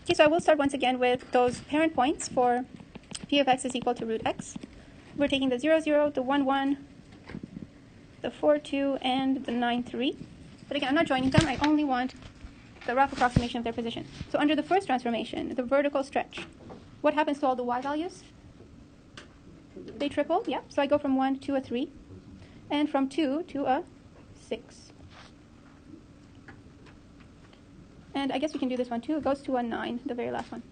Okay, so I will start once again with those parent points for p of x is equal to root x. We're taking the 0, 0, the 1, 1, the 4, 2, and the 9, 3. But again, I'm not joining them. I only want the rough approximation of their position. So under the first transformation, the vertical stretch, what happens to all the y values? They triple, yeah. So I go from 1 to a 3, and from 2 to a 6. And I guess we can do this one too. It goes to a 9, the very last one.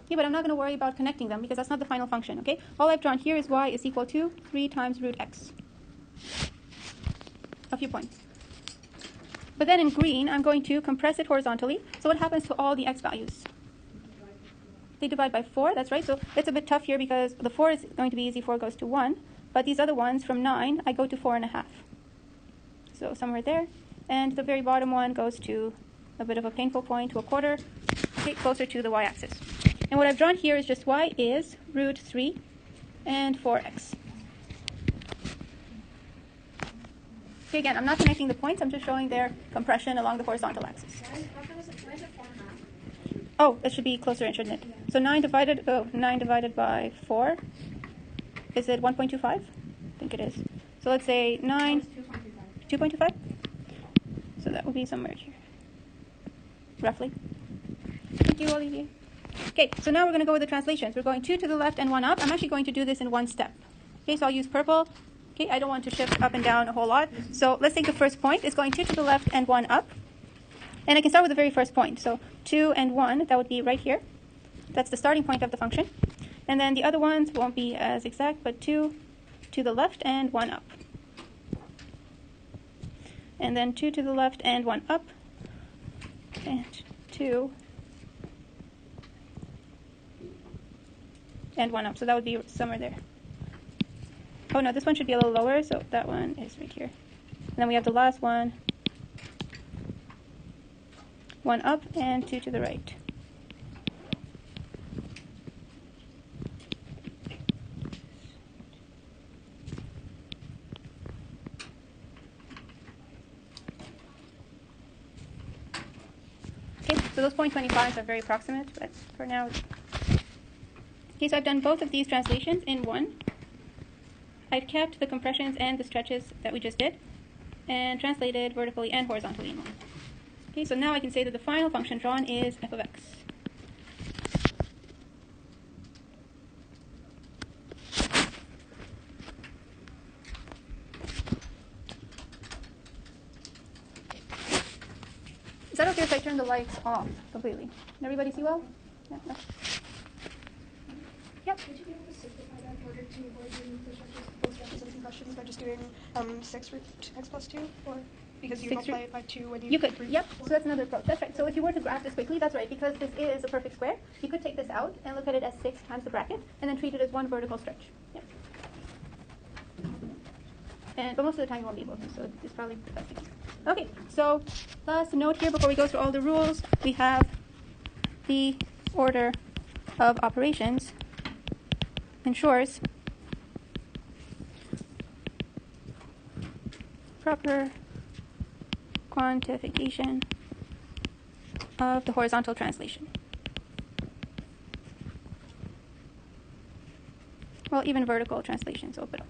Yeah, but I'm not going to worry about connecting them because that's not the final function, okay? All I've drawn here is y is equal to 3 times root x. A few points. But then in green, I'm going to compress it horizontally. So what happens to all the x values? They divide by 4, that's right. So it's a bit tough here because the 4 is going to be easy, 4 goes to 1. But these other ones, from 9, I go to 4.5. So somewhere there. And the very bottom one goes to a bit of a painful point, to a quarter, okay, closer to the y-axis. And what I've drawn here is just y is root 3 and 4x. Okay, again, I'm not connecting the points. I'm just showing their compression along the horizontal axis. Oh, that should be closer in, shouldn't it? So 9 divided by 4. Is it 1.25? I think it is. So let's say 9, 2.25? So that will be somewhere here, roughly. Thank you, Olivier. Okay, so now we're going to go with the translations. We're going 2 to the left and 1 up. I'm actually going to do this in one step. Okay, so I'll use purple. Okay, I don't want to shift up and down a whole lot. So let's take the first point. It's going 2 to the left and 1 up. And I can start with the very first point. So 2 and 1, that would be right here. That's the starting point of the function. And then the other ones won't be as exact, but 2 to the left and 1 up. And then 2 to the left and 1 up. And 2 and 1 up. So that would be somewhere there. Oh no, this one should be a little lower, so that one is right here. And then we have the last one. 1 up and 2 to the right. Okay, so those 0.25s are very approximate, but for now. Okay, so I've done both of these translations in one. I've kept the compressions and the stretches that we just did, and translated vertically and horizontally in one. Okay, so now I can say that the final function drawn is f of x. Is that okay if I turn the lights off completely? Can everybody see well? Yeah. No. Yep. Would you be able to simplify that in order to avoid doing the stretches and concussions by just doing 6 root x plus 2? Or because you multiply it by 2 when you could. Yep. So that's another approach. That's right. So if you were to graph this quickly, that's right. Because this is a perfect square, you could take this out and look at it as 6 times the bracket, and then treat it as one vertical stretch. Yep. But most of the time you won't be able to, so it's probably the best thing. Okay, so last note here before we go through all the rules, we have the order of operations ensures proper quantification of the horizontal translation. Well, even vertical translation, so but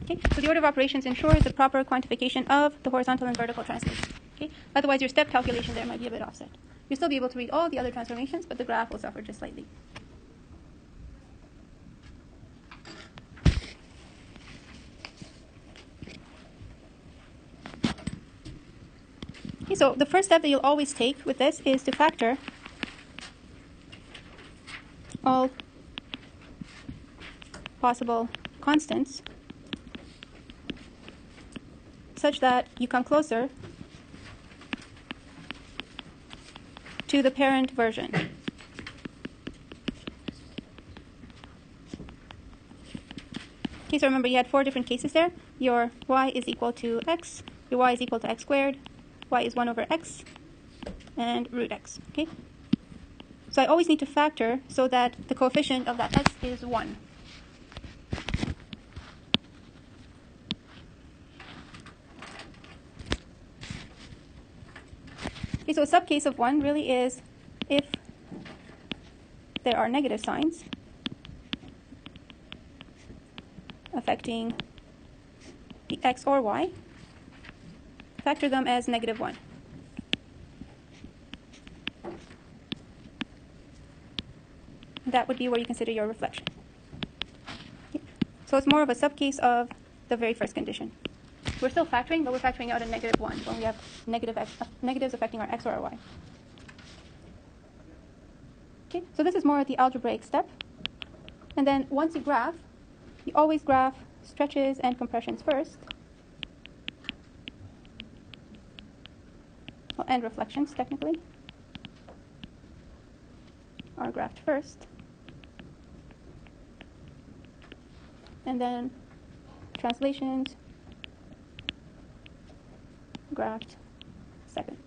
okay, so the order of operations ensures the proper quantification of the horizontal and vertical translation. Okay, otherwise your step calculation there might be a bit offset. You'll still be able to read all the other transformations, but the graph will suffer just slightly. Okay, so the first step that you'll always take with this is to factor all possible constants such that you come closer to the parent version. Okay, so remember you had 4 different cases there. Your y is equal to x, your y is equal to x squared, y is 1 over x, and root x. Okay? So I always need to factor so that the coefficient of that x is 1. so a subcase of 1 really is if there are negative signs affecting the x or y, factor them as -1. That would be where you consider your reflection. Okay. So it's more of a subcase of the very first condition. We're still factoring, but we're factoring out a -1 when we have negatives affecting our x or our y. Okay, so this is more the algebraic step. And then once you graph, you always graph stretches and compressions first. Well, and reflections, technically, are graphed first. And then translations graphed second.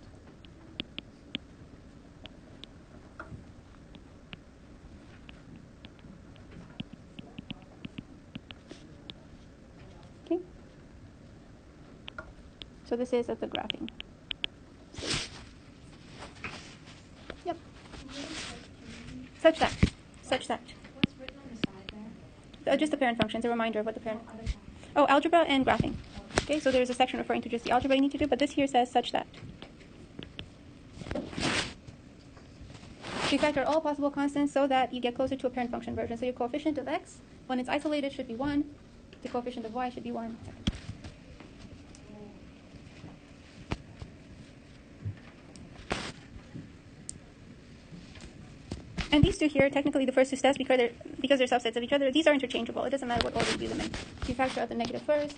Okay. So this is at the graphing stage. Yep. Such that. What's written on the side there? Just the parent functions, a reminder of what the parent. Oh, algebra and graphing. Okay, so there's a section referring to just the algebra you need to do, but this here says such that. So you factor all possible constants so that you get closer to a parent function version. So your coefficient of x, when it's isolated, should be 1. The coefficient of y should be 1. And these two here, technically the first two steps, because they're subsets of each other, these are interchangeable. It doesn't matter what order you do them in. If you factor out the negative first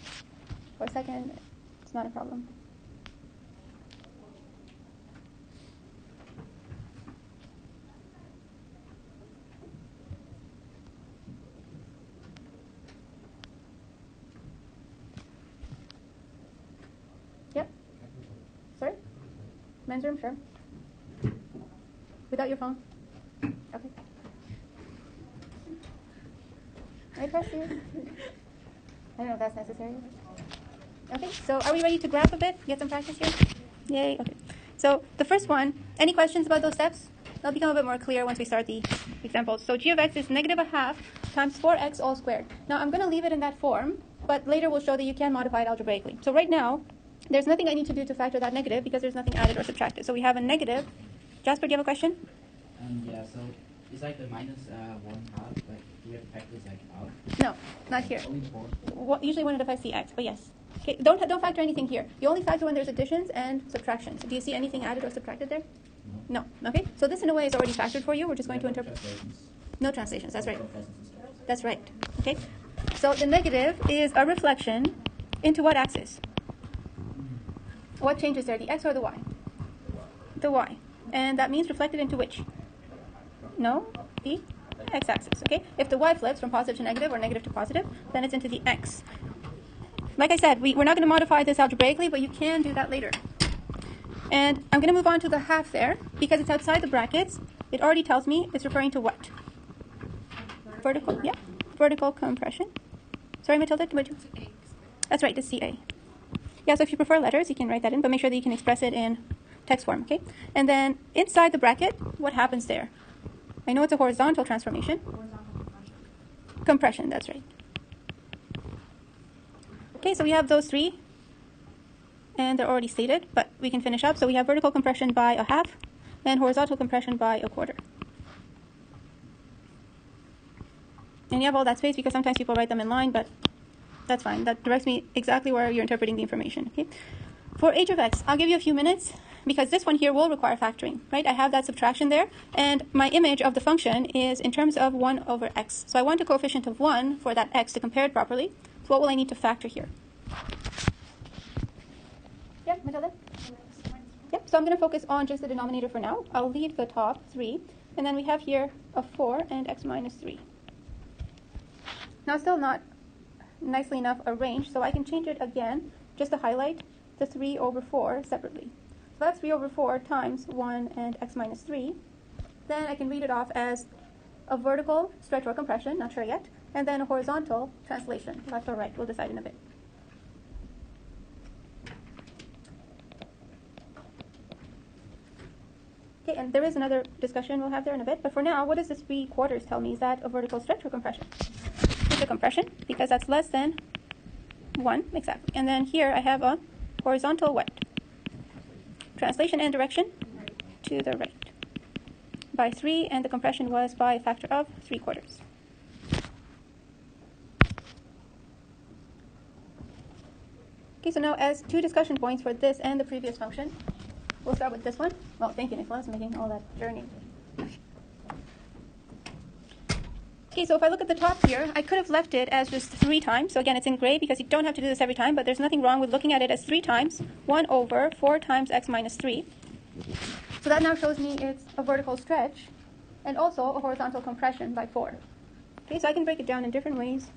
or second, it's not a problem. Yep. Sorry? Men's room, sure. Without your phone? Okay. I trust you. I don't know if that's necessary. Okay, so are we ready to graph a bit? Get some practice here? Yay, okay. So the first one, any questions about those steps? They'll become a bit more clear once we start the examples. So g of x is -1/2 times 4x all squared. Now I'm going to leave it in that form, but later we'll show that you can modify it algebraically. So right now, there's nothing I need to do to factor that negative because there's nothing added or subtracted. So we have a negative. Jasper, do you have a question? Yeah, so it's like the -1/2, like do we have to factor this like out? No, not here. Usually when it affects the x, but yes. Okay, don't factor anything here. You only factor when there's additions and subtractions. Do you see anything added or subtracted there? No. Okay, so this in a way is already factored for you. We're just going to interpret. No translations, that's right. That's right. Okay, so the negative is a reflection into what axis? What changes there, the x or the y? The y. And that means reflected into which? No, the x-axis, okay? If the y flips from positive to negative or negative to positive, then it's into the x. Like I said, we're not going to modify this algebraically, but you can do that later. And I'm going to move on to the half there. Because it's outside the brackets, it already tells me it's referring to what? Vertical, yeah, vertical compression. Sorry, Matilda, what did you? That's right, it's CA. Yeah, so if you prefer letters, you can write that in, but make sure that you can express it in text form, okay? And then inside the bracket, what happens there? I know it's a horizontal transformation. Compression, that's right. Okay, so we have those three, and they're already stated, but we can finish up. So we have vertical compression by 1/2, and horizontal compression by 1/4. And you have all that space because sometimes people write them in line, but that's fine. That directs me exactly where you're interpreting the information, okay? For h of x, I'll give you a few minutes, because this one here will require factoring, right? I have that subtraction there, and my image of the function is in terms of 1/x. So I want a coefficient of 1 for that x to compare it properly. So what will I need to factor here? Yep, Matilda? Yep, so I'm going to focus on just the denominator for now. I'll leave the top 3, and then we have here a 4 and x minus 3. Now still not nicely enough arranged, so I can change it again just to highlight the 3/4 separately. So that's 3/4 times 1 and x minus 3. Then I can read it off as a vertical stretch or compression, not sure yet, and then a horizontal translation, left or right. We'll decide in a bit. and there is another discussion we'll have there in a bit. But for now, what does this 3/4 tell me? Is that a vertical stretch or compression? It's a compression because that's less than 1, exactly. And then here I have a horizontal what? Translation and direction to the right by 3, and the compression was by a factor of 3/4. Okay, so now as 2 discussion points for this and the previous function, we'll start with this one. Well, thank you, Nicholas, making all that journey. Okay, so if I look at the top here, I could have left it as just 3 times. So again, it's in gray because you don't have to do this every time, but there's nothing wrong with looking at it as 3 times 1 over 4 times x minus 3. So that now shows me it's a vertical stretch and also a horizontal compression by 4. Okay, so I can break it down in different ways.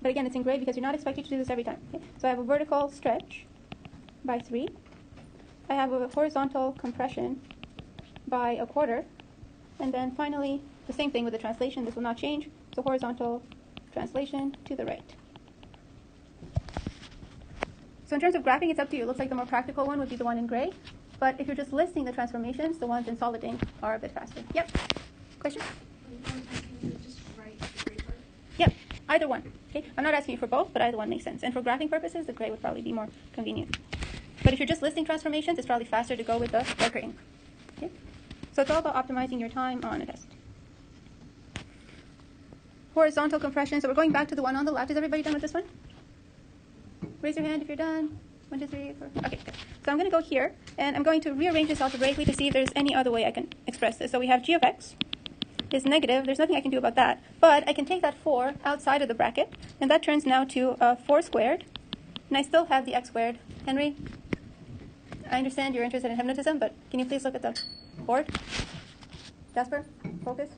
But again, it's in gray because you're not expected to do this every time. Okay? So I have a vertical stretch by 3. I have a horizontal compression by a 1/4. And then finally, the same thing with the translation. This will not change. So horizontal translation to the right. So in terms of graphing, it's up to you. It looks like the more practical one would be the one in gray. But if you're just listing the transformations, the ones in solid ink are a bit faster. Yep. Question? Yep. Either one. Okay. I'm not asking you for both, but either one makes sense. And for graphing purposes, the gray would probably be more convenient. But if you're just listing transformations, it's probably faster to go with the darker ink. Okay. So it's all about optimizing your time on a test. Horizontal compression. So we're going back to the one on the left. Is everybody done with this one? Raise your hand if you're done. 1, 2, 3, 4. Okay, good. So I'm going to go here, and I'm going to rearrange this algebraically to see if there's any other way I can express this. So we have g of x is negative. There's nothing I can do about that. But I can take that 4 outside of the bracket, and that turns now to 4 squared. And I still have the x squared. Henry, I understand you're interested in hypnotism, but can you please look at the board? Jasper, focus.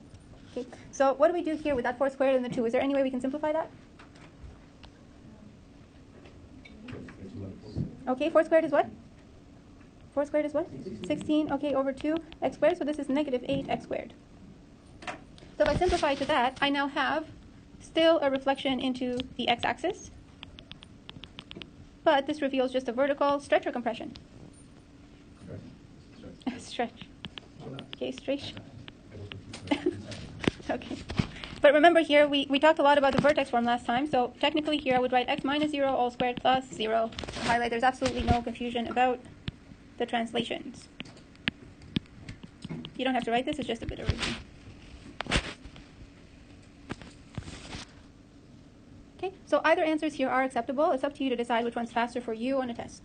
Okay. So what do we do here with that 4 squared and the 2? Is there any way we can simplify that? Okay, 4 squared is what? 4 squared is what? 16, okay, over 2 x squared. So this is negative 8 x squared. So if I simplify to that, I now have still a reflection into the x-axis. But this reveals just a vertical stretch or compression? Stretch. Okay, stretch. Okay. But remember here, we talked a lot about the vertex form last time. So technically here I would write x minus 0 all squared plus 0. Highlight, there's absolutely no confusion about the translations. You don't have to write this, it's just a bit of reason. Okay, so either answers here are acceptable. It's up to you to decide which one's faster for you on a test.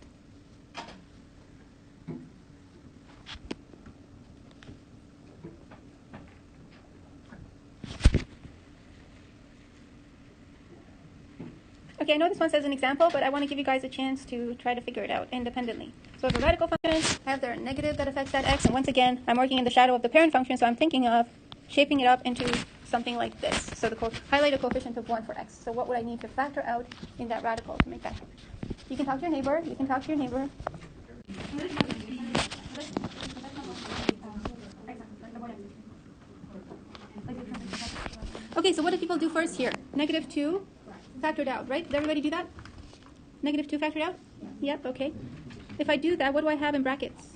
Okay, I know this one says an example, but I want to give you guys a chance to try to figure it out independently. So if a radical function, I have there a negative that affects that x, and once again, I'm working in the shadow of the parent function, so I'm thinking of shaping it up into something like this. So highlight a coefficient of 1 for x. So what would I need to factor out in that radical to make that happen? You can talk to your neighbor. You can talk to your neighbor. Okay, so what do people do first here? Negative 2 factored out, right? Did everybody do that? Negative 2 factored out? Yep, okay. If I do that, what do I have in brackets?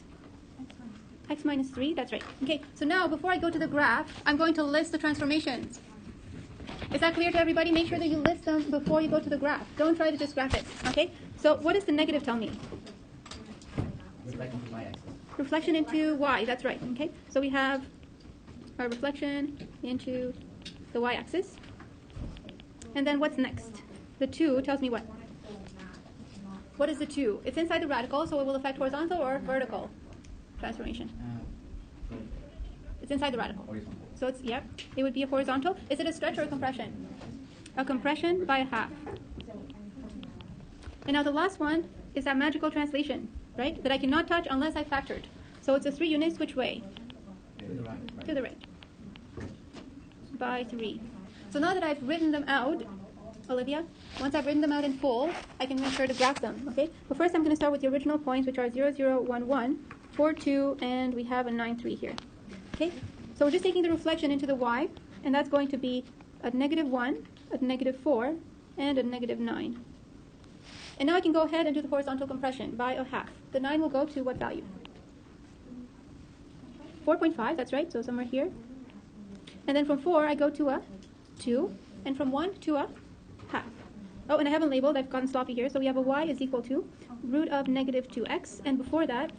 X minus 3, that's right. Okay, so now before I go to the graph, I'm going to list the transformations. Is that clear to everybody? Make sure that you list them before you go to the graph. Don't try to just graph it, okay? So what does the negative tell me? Reflection into y, that's right, okay? So we have our reflection into the y-axis. And then what's next? The 2 tells me what? What is the 2? It's inside the radical, so it will affect horizontal or vertical transformation. It's inside the radical. So it's, yep, it would be a horizontal. Is it a stretch or a compression? A compression by a half. And now the last one is that magical translation, right? That I cannot touch unless I factored. So it's a 3 units, which way? To the right. By 3. So now that I've written them out, Olivia, once I've written them out in full, I can make sure to graph them, okay? But first I'm going to start with the original points, which are 0, 0, 1, 1, 4, 2, and we have a 9, 3 here. Okay? So we're just taking the reflection into the y, and that's going to be a negative 1, a negative 4, and a negative 9. And now I can go ahead and do the horizontal compression by a half. The 9 will go to what value? 4.5, that's right, so somewhere here. And then from 4, I go to a 2, and from 1 to a half. Oh, and I haven't labeled, I've gotten sloppy here, so we have a y is equal to root of negative 2x, and before that,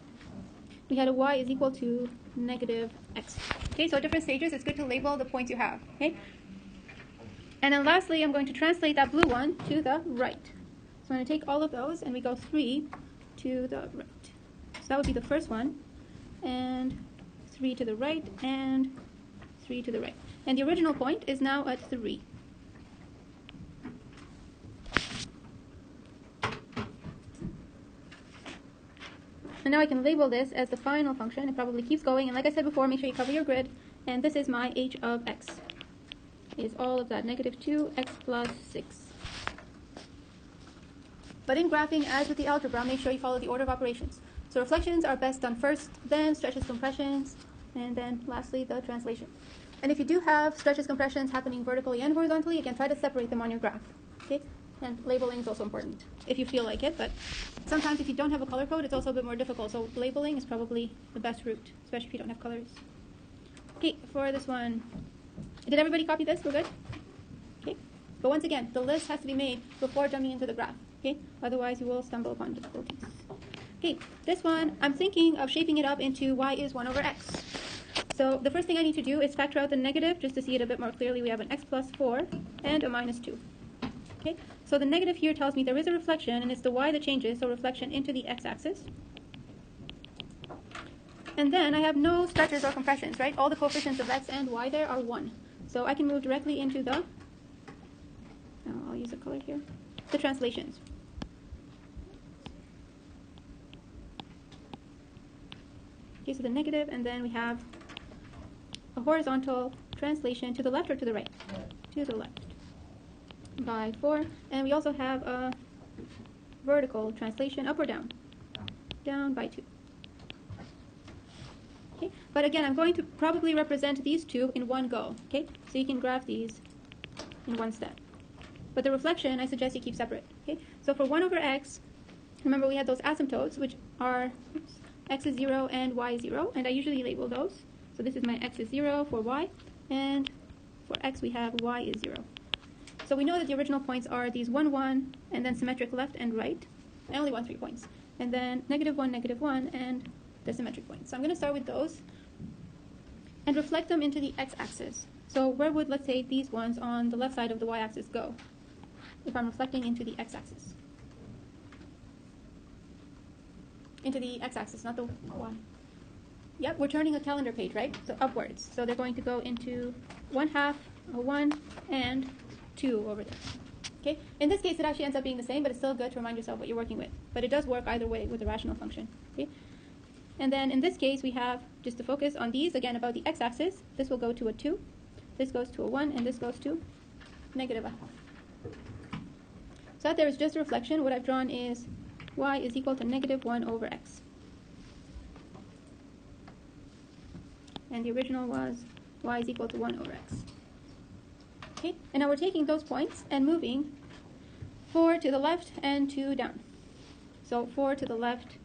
we had a y is equal to negative x. Okay, so at different stages, it's good to label the points you have, okay? And then lastly, I'm going to translate that blue one to the right. So I'm going to take all of those, and we go 3 to the right. So that would be the first one, and 3 to the right, and 3 to the right. And the original point is now at 3. And now I can label this as the final function. It probably keeps going. And like I said before, make sure you cover your grid. And this is my h of x. Is all of that negative 2x plus 6. But in graphing, as with the algebra, make sure you follow the order of operations. So reflections are best done first, then stretches, compressions, and then lastly the translation. And if you do have stretches, compressions happening vertically and horizontally, again, try to separate them on your graph. Okay? And labeling is also important if you feel like it, but sometimes if you don't have a color code, it's also a bit more difficult. So labeling is probably the best route, especially if you don't have colors. Okay, for this one, did everybody copy this? We're good? Okay. But once again, the list has to be made before jumping into the graph. Okay? Otherwise, you will stumble upon difficulties. Okay, this one, I'm thinking of shaping it up into y is 1 over x. So the first thing I need to do is factor out the negative just to see it a bit more clearly. We have an x plus 4 and a minus 2. Okay, so the negative here tells me there is a reflection, and it's the y that changes, so reflection into the x-axis. And then I have no stretches or compressions, right? All the coefficients of x and y there are 1. So I can move directly into the, I'll use a color here, the translations. Okay, so the negative, and then we have a horizontal translation to the left or to the right? To the left. By 4, and we also have a vertical translation up or down? Down by 2. Okay, but again, I'm going to probably represent these two in one go, okay? So you can graph these in one step. But the reflection, I suggest you keep separate, okay? So for 1 over x, remember we had those asymptotes, which are x is 0 and y is 0, and I usually label those. So this is my x is 0 for y, and for x we have y is 0. So we know that the original points are these 1, 1, and then symmetric left and right. I only want 3 points. And then -1, -1, and the symmetric points. So I'm going to start with those and reflect them into the x-axis. So where would, let's say, these ones on the left side of the y-axis go if I'm reflecting into the x-axis? Into the x-axis, not the y. Yep, we're turning a calendar page, right? So upwards. So they're going to go into 1/2, a 1, and 2 over there. Okay? In this case, it actually ends up being the same, but it's still good to remind yourself what you're working with. But it does work either way with a rational function. Okay? And then in this case, we have, just to focus on these, again, about the x-axis, this will go to a 2, this goes to a 1, and this goes to -1/2. So that there is just a reflection. What I've drawn is y is equal to -1 over x. And the original was y is equal to 1 over x. Okay, and now we're taking those points and moving 4 to the left and 2 down. So 4 to the left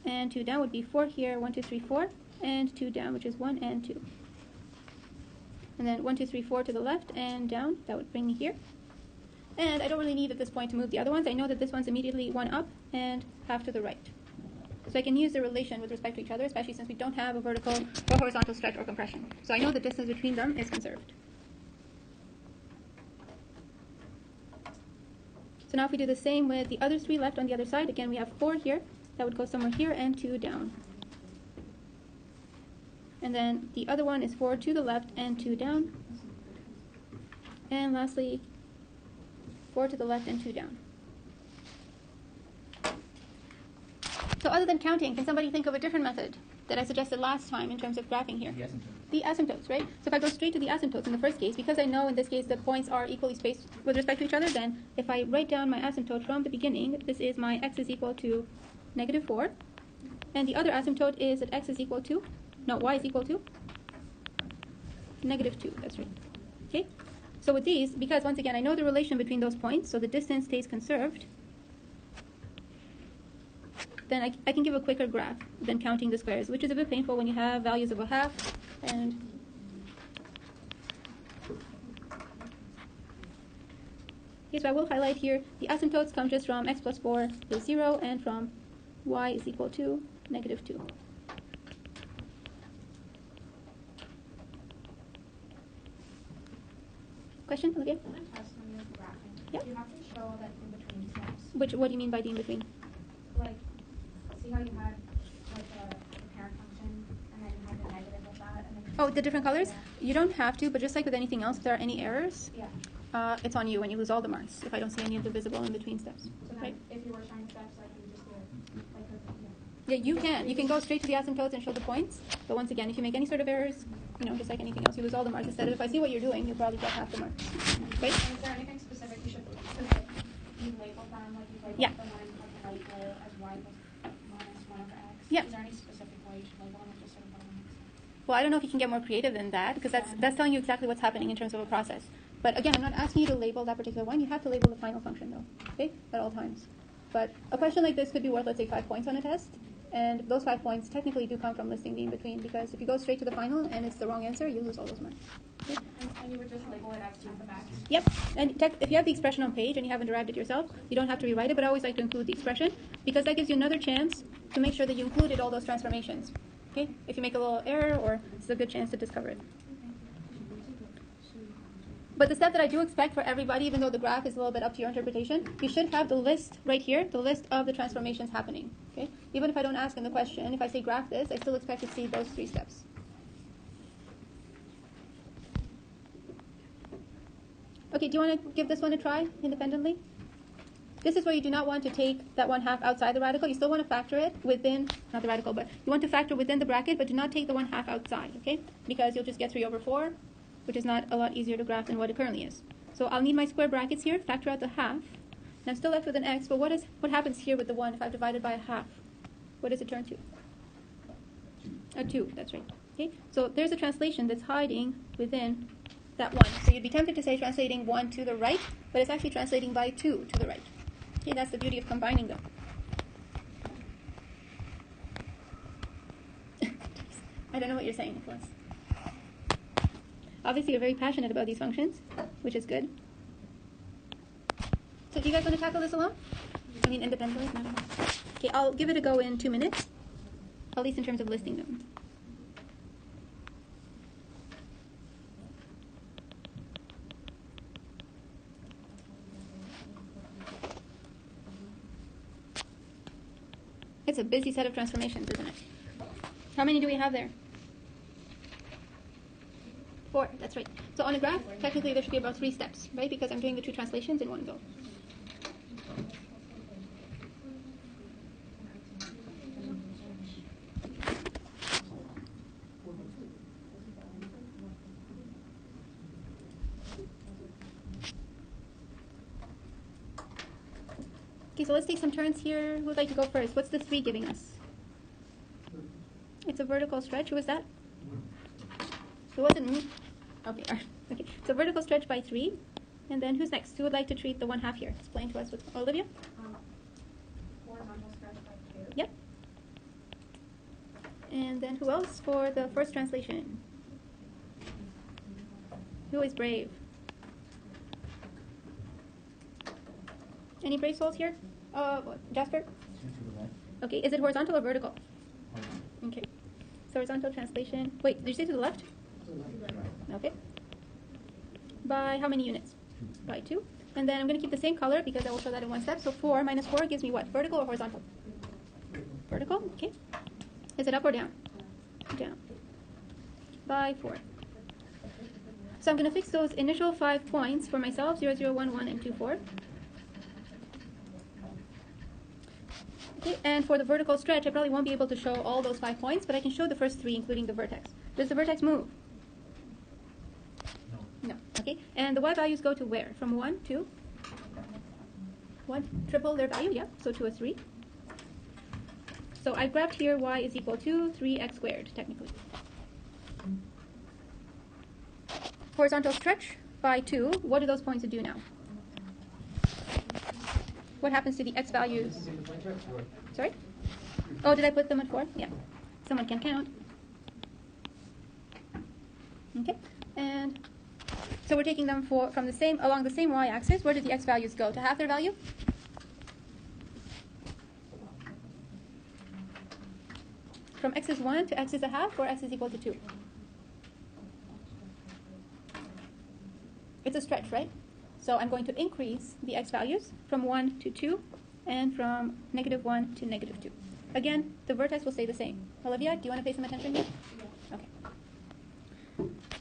and 2 down would be 4 here, 1, 2, 3, 4, and 2 down, which is 1 and 2. And then 1, 2, 3, 4 to the left and down, that would bring me here. And I don't really need at this point to move the other ones. I know that this one's immediately 1 up and half to the right. So I can use the relation with respect to each other, especially since we don't have a vertical or horizontal stretch or compression. So I know the distance between them is conserved. So now if we do the same with the other 3 left on the other side, again we have 4 here, that would go somewhere here, and 2 down. And then the other one is 4 to the left and 2 down. And lastly, 4 to the left and 2 down. So other than counting, can somebody think of a different method that I suggested last time in terms of graphing here? The asymptote. The asymptotes, right? So if I go straight to the asymptotes in the first case, because I know in this case the points are equally spaced with respect to each other, then if I write down my asymptote from the beginning, this is my x is equal to -4. And the other asymptote is that x is equal to, no, y is equal to -2. That's right. Okay? So with these, because once again I know the relation between those points, so the distance stays conserved, then I can give a quicker graph than counting the squares, which is a bit painful when you have values of a half. And okay, so I will highlight here the asymptotes come just from x plus 4 is 0 and from y is equal to negative 2. Question, Olivia? On a test when you're graphing, Yep. you have to show that in between steps. What do you mean by the in between? Like, see how you had like the parent function, and then you had the negative of that, and then Oh, the different colors? Yeah. You don't have to, but just like with anything else, if there are any errors, Yeah. it's on you and you lose all the marks if I don't see any of the visible in between steps. So then, Right? if you were showing steps, like you would just do it like Yeah, you can. You can go straight to the asymptotes and show the points. But once again, if you make any sort of errors, just like anything else, you lose all the marks. Instead of if I see what you're doing, you probably get half the marks. Right? And is there anything specific you should, because like you labeled them, like you labeled Yeah. the one on the right there as y plus minus 1 over x. Yeah. Is there any specific way you should label them, or just sort of what makes sense? Well, I don't know if you can get more creative than that, because that's telling you exactly what's happening in terms of a process. But again, I'm not asking you to label that particular one. You have to label the final function, though, okay, at all times. But a question like this could be worth, let's say, 5 points on a test. And those 5 points technically do come from listing the in-between, because if you go straight to the final and it's the wrong answer, you lose all those marks. Okay? And you would just label it as f of x. Yep. And if you have the expression on page and you haven't derived it yourself, you don't have to rewrite it, but I always like to include the expression, because that gives you another chance to make sure that you included all those transformations. Okay? If you make a little error, or it's a good chance to discover it. But the step that I do expect for everybody, even though the graph is a little bit up to your interpretation, you should have the list right here, the list of the transformations happening. Okay? Even if I don't ask in the question, if I say graph this, I still expect to see those 3 steps. Okay, do you want to give this one a try independently? This is where you do not want to take that 1/2 outside the radical. You still want to factor it within, not the radical, but you want to factor within the bracket, but do not take the 1/2 outside, okay? Because you'll just get 3 over 4, which is not a lot easier to graph than what it currently is. So I'll need my square brackets here, factor out the half, and I'm still left with an x, but what happens here with the 1 if I've divided by a half? What does it turn to? A 2, that's right. Okay, so there's a translation that's hiding within that 1. So you'd be tempted to say translating 1 to the right, but it's actually translating by 2 to the right. Okay, that's the beauty of combining them. I don't know what you're saying, Nicholas. Obviously, you're very passionate about these functions, which is good. So do you guys want to tackle this alone? I mean, independently? No. Okay, I'll give it a go in 2 minutes, at least in terms of listing them. It's a busy set of transformations, isn't it? How many do we have there? 4, that's right. So on a graph, technically there should be about 3 steps, right? Because I'm doing the 2 translations in one go. Okay, so let's take some turns here. Who would like to go first? What's the 3 giving us? It's a vertical stretch. Who was that? It wasn't me. Okay, all right. Okay. So vertical stretch by 3. And then who's next? Who would like to treat the 1/2 here? Explain to us what's Olivia? Horizontal stretch by 2. Yep. And then who else for the first translation? Who is brave? Any brave souls here? Jasper? 2 to the left. Okay, is it horizontal or vertical? Horizontal. Okay. So horizontal translation. Wait, did you say to the left? To the right. Okay. By how many units? 2. By 2. And then I'm going to keep the same color because I will show that in one step. So 4 minus 4 gives me what? Vertical or horizontal? Vertical. Okay. Is it up or down? Down. By 4. So I'm going to fix those initial 5 points for myself, 0, 0, 1, 1, and 2, 4. Okay, and for the vertical stretch, I probably won't be able to show all those 5 points, but I can show the first 3, including the vertex. Does the vertex move? No. No. Okay, and the y values go to where? From 1 to 1? Triple their value, yeah, so to a 3. So I grabbed here y is equal to 3x squared, technically. Horizontal stretch by 2. What do those points do now? What happens to the x values? Sorry? Oh, did I put them at 4? Yeah. Someone can count. Okay. And so we're taking them from the same along the same y-axis. Where did the x values go? To half their value? From x is 1 to x is a half, or x is equal to 2? It's a stretch, right? So I'm going to increase the x values from 1 to 2 and from -1 to -2. Again, the vertex will stay the same. Olivia, do you want to pay some attention here? Okay.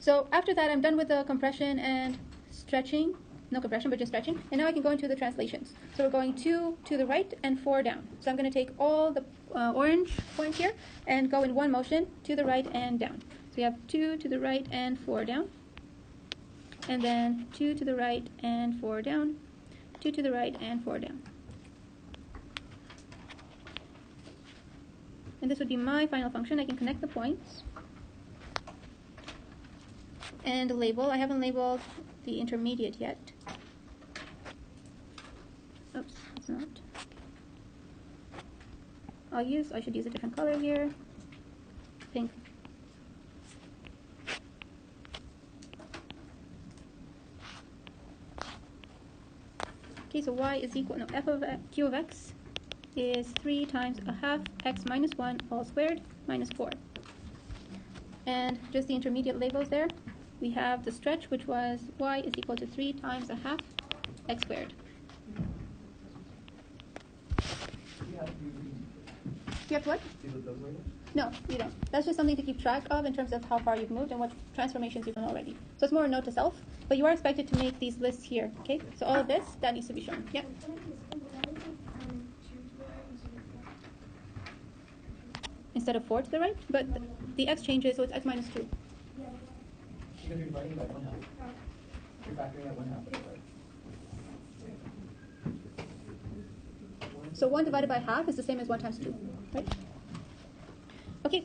So after that, I'm done with the compression and stretching. No compression, but just stretching. And now I can go into the translations. So we're going 2 to the right and 4 down. So I'm going to take all the orange points here and go in one motion to the right and down. So we have 2 to the right and 4 down. And then 2 to the right and 4 down. 2 to the right and 4 down. And this would be my final function. I can connect the points. And label. I haven't labeled the intermediate yet. Oops, it's not. I should use a different color here. Pink. Okay, so y is equal, no, q of x is 3 times a half x minus 1 all squared minus 4. And just the intermediate labels there. We have the stretch, which was y is equal to 3 times a half x squared. You have what? No, you don't. That's just something to keep track of in terms of how far you've moved and what transformations you've done already. So it's more a note to self, but you are expected to make these lists here, okay? So all of this, that needs to be shown. Yep. Instead of 4 to the right, but the x changes, so it's x minus 2. Because you're dividing by 1/2. You're factoring out 1/2. So 1 divided by half is the same as 1 times 2, right? Okay.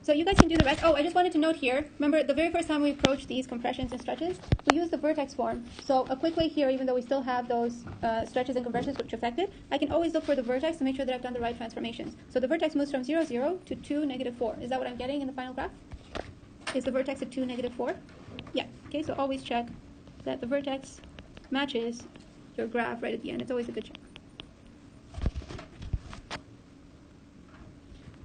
So you guys can do the rest. Oh, I just wanted to note here, remember the very first time we approached these compressions and stretches, we used the vertex form. So a quick way here, even though we still have those stretches and compressions which affected, I can always look for the vertex to make sure that I've done the right transformations. So the vertex moves from 0, 0 to 2, -4. Is that what I'm getting in the final graph? Is the vertex at 2, -4? Yeah. Okay, so always check that the vertex matches your graph right at the end. It's always a good check.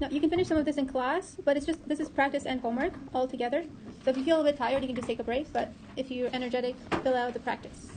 Now, you can finish some of this in class, but this is practice and homework all together. So if you feel a bit tired, you can just take a break. But if you're energetic, fill out the practice.